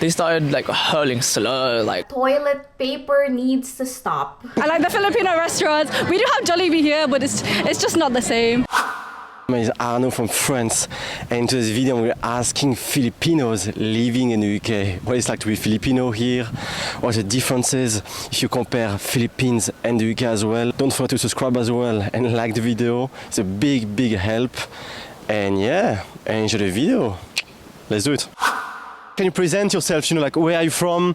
they started like hurling slurs, like toilet paper needs to stop. I like the Filipino restaurants. We do have Jollibee here, but it's just not the same. My name is Arno from France, and in today's video we're asking Filipinos living in the UK what it's like to be Filipino here, what are the differences if you compare Philippines and the UK as well. Don't forget to subscribe as well and like the video, it's a big help. And yeah, enjoy the video. Let's do it. Can you present yourself, like where are you from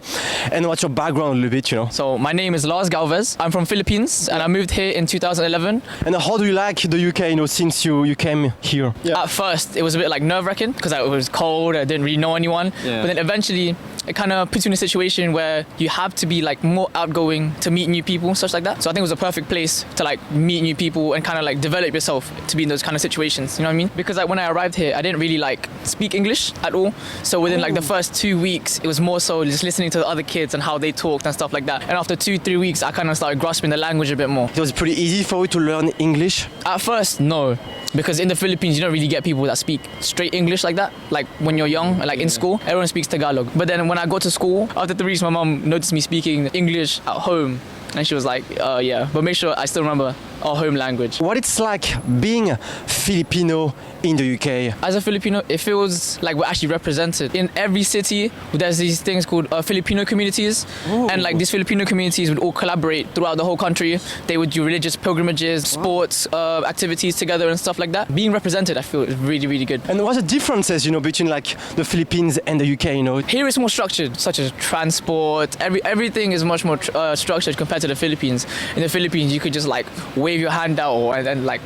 and what's your background a little bit, So my name is Lars Galvez. I'm from Philippines and I moved here in 2011. And how do you like the UK, since you came here? Yeah. At first it was a bit like nerve-wracking because it was cold, I didn't really know anyone. Yeah. But then eventually it kind of puts you in a situation where you have to be like more outgoing to meet new people, such like that. So I think it was a perfect place to like meet new people and kind of like develop yourself to be in those kind of situations, you know what I mean? Because like when I arrived here, I didn't really like speak English at all. So within like the first 2 weeks, it was more so just listening to the other kids and how they talked and stuff like that. And after 2-3 weeks, I kind of started grasping the language a bit more. It was pretty easy for you to learn English? At first, no. Because in the Philippines, you don't really get people that speak straight English like that. Like when you're young, like in school, everyone speaks Tagalog. But then when I got to school, after 3 weeks, my mom noticed me speaking English at home. And she was like, yeah, but make sure I still remember our home language. What it's like being Filipino in the UK? As a Filipino, it feels like we're actually represented. In every city, there's these things called Filipino communities. Ooh. And like these Filipino communities would all collaborate throughout the whole country. They would do religious pilgrimages, sports, activities together and stuff like that. Being represented, I feel, is really good. And what's the differences, between like the Philippines and the UK, Here it's more structured, such as transport. Everything is much more structured compared to the Philippines. In the Philippines, you could just like wave your hand out and then like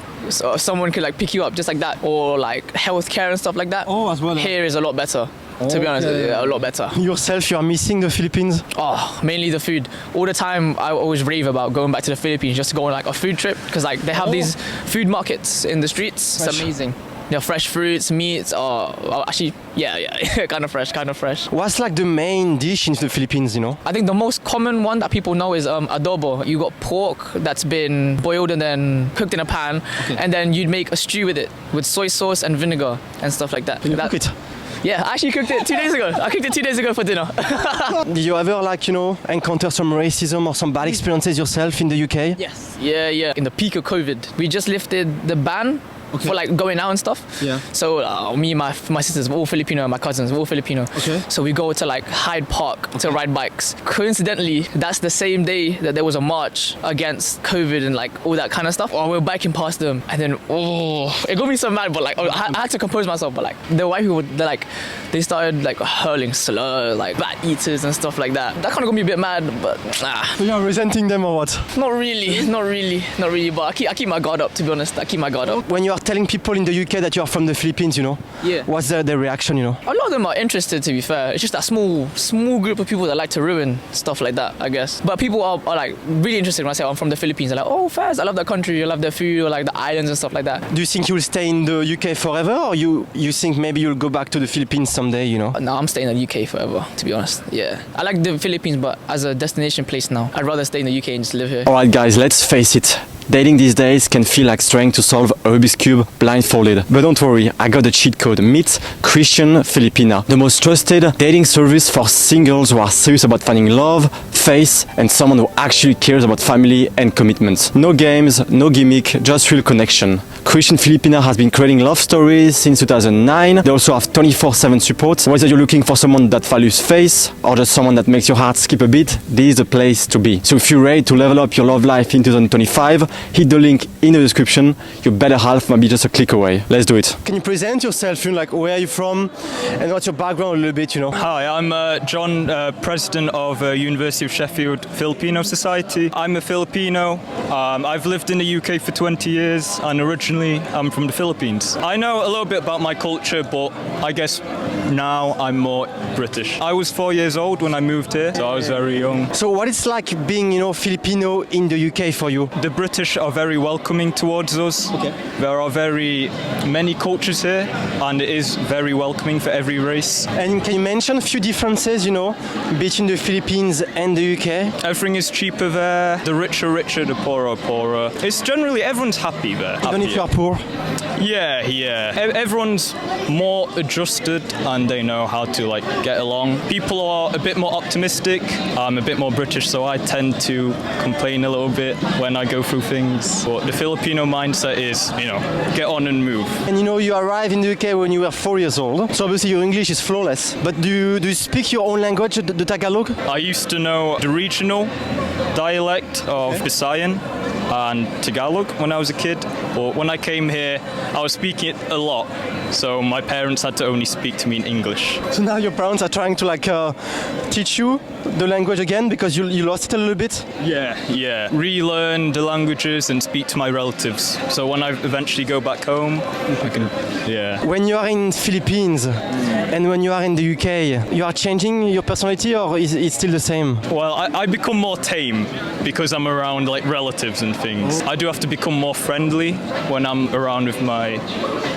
someone could like pick you up just like that, or like healthcare and stuff like that. Oh, as well. Here is a lot better. To be honest, a lot better. Yourself, you are missing the Philippines? Oh, mainly the food. All the time, I always rave about going back to the Philippines just to go on like a food trip, because like they have these food markets in the streets. Fresh. It's amazing. Fresh fruits, meats, actually, yeah, kind of fresh. What's like the main dish in the Philippines, I think the most common one that people know is adobo. You got pork that's been boiled and then cooked in a pan, and then you'd make a stew with it, with soy sauce and vinegar and stuff like that. Can you cook it? Yeah, I actually cooked it 2 days ago. I cooked it 2 days ago for dinner. Did you ever encounter some racism or some bad experiences yourself in the UK? Yes. Yeah. In the peak of COVID, we just lifted the ban. For like going out and stuff. Yeah. So me and my sisters were all Filipino, and my cousins were all Filipino. Okay. So we go to like Hyde Park to ride bikes. Coincidentally, that's the same day that there was a march against COVID and like all that kind of stuff. We were biking past them, and then it got me so mad. But like I had to compose myself. But like the white people, they started like hurling slurs, like bat eaters and stuff like that. That kind of got me a bit mad. But So you're resenting them or what? Not really. But I keep my guard up. To be honest, I keep my guard up. When you are telling people in the UK that you are from the Philippines, yeah, what's their reaction, A lot of them are interested, to be fair. It's just that small group of people that like to ruin stuff like that, I guess. But people are like really interested when I say I'm from the Philippines. They're like, oh, Faz, I love that country, I love their food, or like the islands and stuff like that. Do you think you'll stay in the UK forever, or you think maybe you'll go back to the Philippines someday, No, I'm staying in the UK forever, to be honest. Yeah, I like the Philippines, but as a destination place now, I'd rather stay in the UK and just live here. Alright guys, let's face it. Dating these days can feel like trying to solve a Rubik's Cube blindfolded. But don't worry, I got the cheat code. Meet Christian Filipina, the most trusted dating service for singles who are serious about finding love, faith, and someone who actually cares about family and commitment. No games, no gimmick, just real connection. Christian Filipina has been creating love stories since 2009. They also have 24/7 support. Whether you're looking for someone that values faith or just someone that makes your heart skip a beat, this is the place to be. So if you're ready to level up your love life in 2025, hit the link in the description. Your better half might be just a click away. Let's do it. Can you present yourself? Like where are you from and what's your background a little bit? Hi, I'm John, president of University of Sheffield Filipino Society. I'm a Filipino. I've lived in the UK for 20 years and originally I'm from the Philippines. I know a little bit about my culture, but I guess now I'm more British. I was 4 years old when I moved here, so I was very young. So what it's like being, Filipino in the UK for you? The British are very welcoming towards us. Okay. There are very many cultures here, and it is very welcoming for every race. And can you mention a few differences, between the Philippines and the UK? Everything is cheaper there. The rich are richer, the poor are poorer. It's generally everyone's happy there. Even if you are poor? Yeah. Everyone's more adjusted and they know how to like get along. People are a bit more optimistic. I'm a bit more British, so I tend to complain a little bit when I go through things. But the Filipino mindset is, get on and move. And you arrived in the UK when you were 4 years old, so obviously your English is flawless. But do you speak your own language, the Tagalog? I used to know the regional dialect of Visayan and Tagalog when I was a kid, but when I came here I was speaking it a lot, so my parents had to only speak to me in English. So now your parents are trying to teach you the language again because you lost it a little bit? Yeah. Relearn the languages and speak to my relatives, so when I eventually go back home I can, When you are in Philippines and when you are in the UK, you are changing your personality or is it still the same? Well, I become more tame because I'm around like relatives and things. I do have to become more friendly when I'm around with my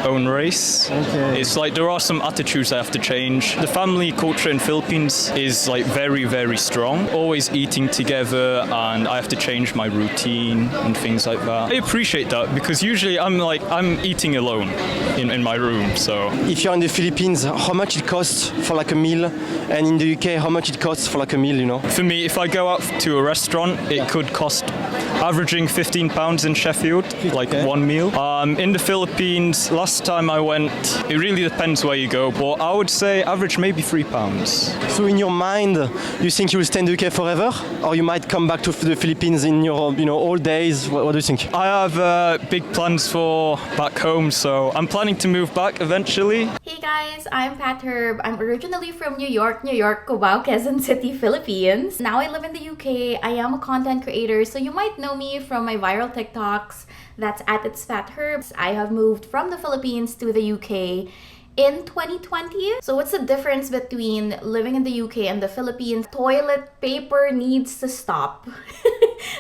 own race. Okay. It's like there are some attitudes I have to change. The family culture in Philippines is like very, very strong. Always eating together, and I have to change my routine and things like that. I appreciate that because usually I'm eating alone in my room. So if you're in the Philippines, how much it costs for like a meal, and in the UK, how much it costs for like a meal? For me, if I go out to a restaurant, it could cost averaging £15 in Sheffield, like one meal. In the Philippines, last time I went, it really depends where you go, but I would say average maybe £3. So in your mind, you think you will stay in the UK forever, or you might come back to the Philippines in your old days? What do you think? I have big plans for back home, so I'm planning to move back eventually. Hey guys, I'm Pat Herb. I'm originally from New York, Cubao, Quezon City, Philippines. Now I live in the UK. I am a content creator, so you might know me from my viral TikToks. That's at It's Fat Herbs. I have moved from the Philippines to the UK in 2020. So what's the difference between living in the UK and the Philippines? Toilet paper needs to stop.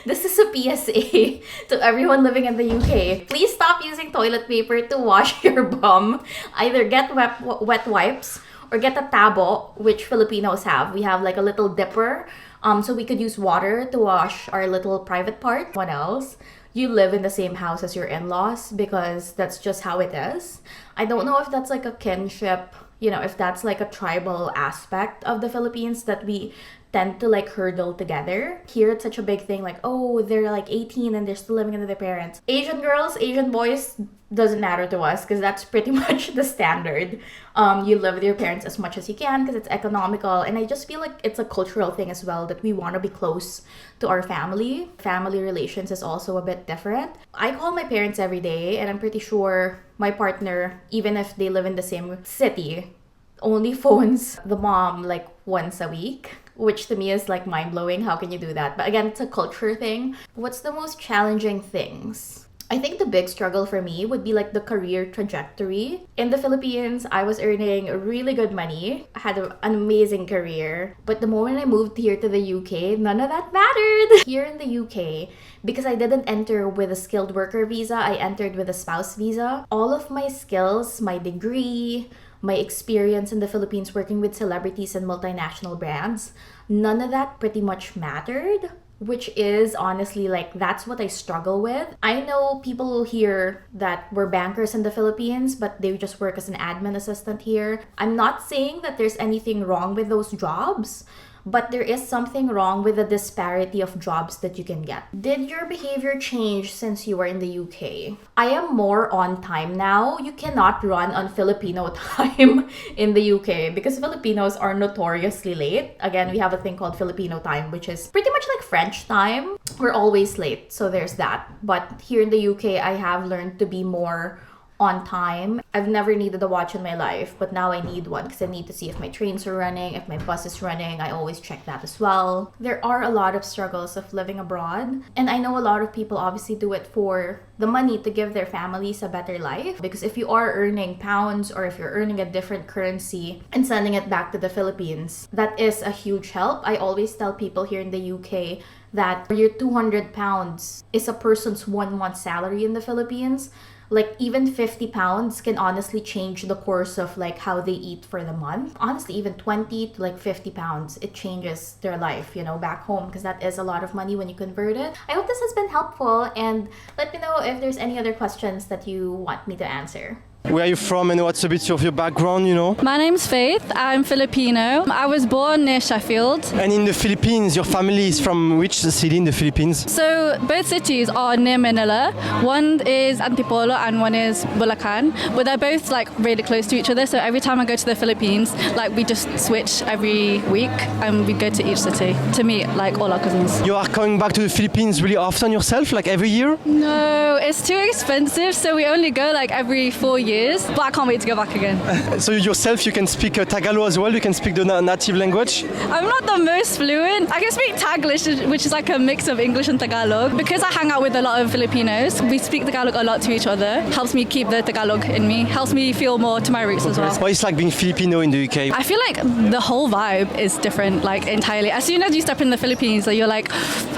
This is a PSA to everyone living in the UK. Please stop using toilet paper to wash your bum. Either get wet wipes or get a tabo, which Filipinos have. We have like a little dipper, so we could use water to wash our little private part. What else? You live in the same house as your in-laws because that's just how it is. I don't know if that's like a kinship, if that's like a tribal aspect of the Philippines that we tend to like hurdle together. Here it's such a big thing, like, oh, they're like 18 and they're still living under their parents. Asian girls, Asian boys, doesn't matter to us because that's pretty much the standard. You live with your parents as much as you can because it's economical, and I just feel like it's a cultural thing as well that we want to be close to our family. Family relations is also a bit different. I call my parents every day, and I'm pretty sure my partner, even if they live in the same city, only phones the mom like once a week, which to me is like mind-blowing. How can you do that? But again, it's a culture thing. What's the most challenging things? I think the big struggle for me would be like the career trajectory. In the Philippines, I was earning really good money. I had an amazing career. But the moment I moved here to the UK, none of that mattered. Here in the UK, because I didn't enter with a skilled worker visa, I entered with a spouse visa. All of my skills, my degree, my experience in the Philippines working with celebrities and multinational brands, none of that pretty much mattered, which is honestly like, that's what I struggle with. I know people here that were bankers in the Philippines, but they just work as an admin assistant here. I'm not saying that there's anything wrong with those jobs, but there is something wrong with the disparity of jobs that you can get. Did your behavior change since you were in the UK? I am more on time now. You cannot run on Filipino time in the UK because Filipinos are notoriously late. Again, we have a thing called Filipino time, which is pretty much like French time. We're always late, so there's that. But here in the UK, I have learned to be more on time. I've never needed a watch in my life, but now I need one because I need to see if my trains are running, if my bus is running. I always check that as well. There are a lot of struggles of living abroad, and I know a lot of people obviously do it for the money to give their families a better life, because if you are earning pounds or if you're earning a different currency and sending it back to the Philippines, that is a huge help. I always tell people here in the UK that your 200 pounds is a person's 1 month salary in the Philippines. Like even 50 pounds can honestly change the course of like how they eat for the month. Honestly, even 20 to like 50 pounds, it changes their life, back home, because that is a lot of money when you convert it. I hope this has been helpful, and let me know if there's any other questions that you want me to answer. Where are you from and what's a bit of your background, you know? My name's Faith. I'm Filipino. I was born near Sheffield. And in the Philippines, your family is from which city in the Philippines? So both cities are near Manila. One is Antipolo and one is Bulacan. But they're both like really close to each other. So every time I go to the Philippines, like we just switch every week and we go to each city to meet like all our cousins. You are coming back to the Philippines really often yourself, like every year? No, it's too expensive. So we only go like every 4 years. But I can't wait to go back again. So yourself, you can speak Tagalog as well? You can speak the native language? I'm not the most fluent. I can speak Taglish, which is like a mix of English and Tagalog. Because I hang out with a lot of Filipinos, we speak Tagalog a lot to each other. Helps me keep the Tagalog in me. Helps me feel more to my roots as well. What is like being Filipino in the UK? I feel like the whole vibe is different, like entirely. As soon as you step in the Philippines, like, you're like,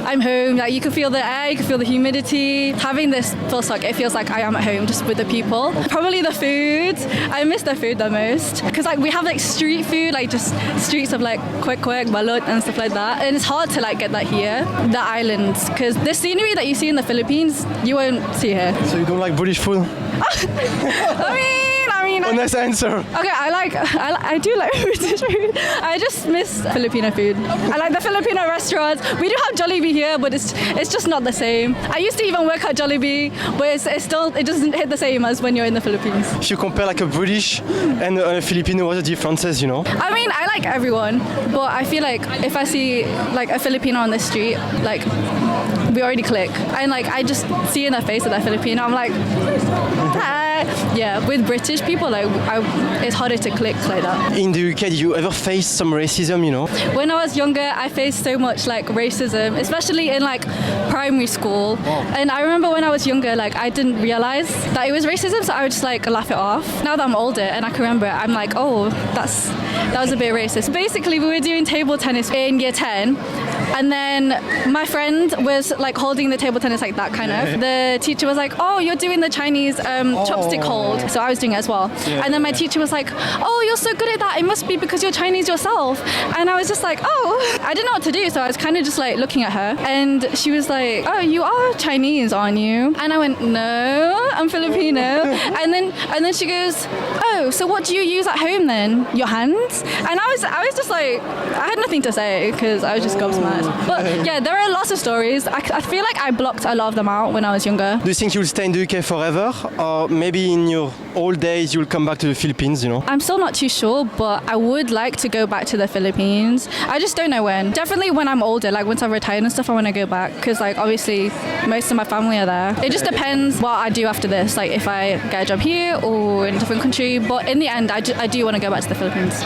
I'm home. Like, you can feel the air, you can feel the humidity. Having this feels like it feels like I am at home, just with the people. Probably the food. I miss the food the most because like we have like street food, like just streets of like kwek, balot and stuff like that. And it's hard to like get that here, the islands, because the scenery that you see in the Philippines, you won't see here. So you don't like British food? I mean, Honest answer. okay, I do like British food. I just miss Filipino food. I like the Filipino restaurants. We do have Jollibee here, but it's just not the same. I used to even work at Jollibee, but it doesn't hit the same as when you're in the Philippines. If you compare like a British and a Filipino, what are the differences, you know? I mean, I like everyone, but I feel like if I see like a Filipino on the street, like we already click, and like I just see in their face that they're Filipino. I'm like, hi. Yeah, with British people, like it's harder to click like that. In the UK, did you ever face some racism, you know? When I was younger, I faced so much like racism, especially in like primary school. And I remember when I was younger, like I didn't realize that it was racism, so I would just like laugh it off. Now that I'm older and I can remember, I'm like, oh, that was a bit racist. Basically, we were doing table tennis in year 10. And then my friend was like holding the table tennis like that kind of. The teacher was like, oh, you're doing the Chinese chopstick hold. So I was doing it as well. And then my teacher was like, oh, you're so good at that. It must be because you're Chinese yourself. And I was just like, oh, I didn't know what to do. So I was kind of just like looking at her. And she was like, oh, you are Chinese, aren't you? And I went, no, I'm Filipino. And then she goes, oh, so what do you use at home then? Your hands? And I was just like, I had nothing to say because I was just gobsmacked. But yeah, there are lots of stories. I feel like I blocked a lot of them out when I was younger. Do you think you'll stay in the UK forever? Or maybe in your old days you'll come back to the Philippines, you know? I'm still not too sure, but I would like to go back to the Philippines. I just don't know when. Definitely when I'm older, like once I've retired and stuff, I want to go back. Because like obviously most of my family are there. It just depends what I do after this. Like if I get a job here or in a different country. But in the end, I do want to go back to the Philippines.